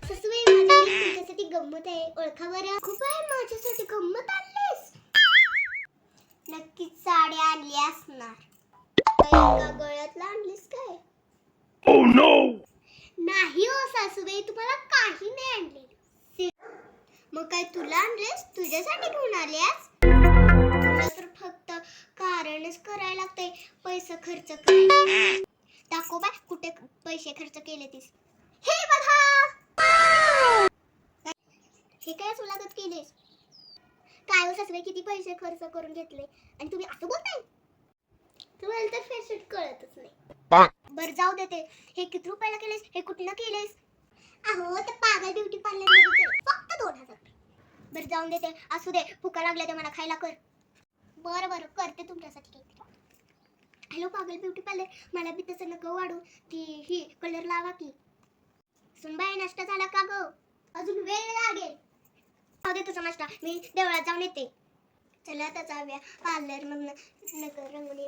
सासूबाई माझ्याकडे तुमच्यासाठी गंमत आहे, ओळखा बरं. खूप आहे माझ्यासाठी गंमत आणलीस. नक्कीच साडी आणली असणार. का गळ्यातला आणलीस काय? Oh no! नाही हो सासूबाई, तुम्हाला काही नाही आणले. मग काय तुला आणलेस? तुझ्यासाठी घेऊन आल्यास? तुला तर फक्त कारणच करायला लागतंय पैसा खर्च करायला. दाखव बा कुठे पैसे खर्च केले तीस. हे बघा, हे काय सुलागत केलेस? काय हो सासूबाई, किती पैसे खर्च करून घेतले आणि तुम्ही असं बोलताय? तुम्हाला तर फॅशन कळतच नाही. बर जाऊ देते, हे किती रुपयाला केलेस? हे कुठनं केलेस? अहो ते पागल ब्युटी पार्लर मध्ये केले, फक्त 2000. बर जाऊन देते, असू दे, भुका लागल्या ते मला खायला कर. बरं बरं करते तुमच्यासाठी केक. हॅलो पागल ब्युटी पार्लर, मला बी तसं नको वाढू, ती ही कलर लावा की. सुनबाई नाश्ता झाला का गो? अजून वेळ लागेल. जाऊ दे तुझा नाश्ता, मी देवळात जाऊन येते. चला आता जाऊया पार्लर मग रंगोली.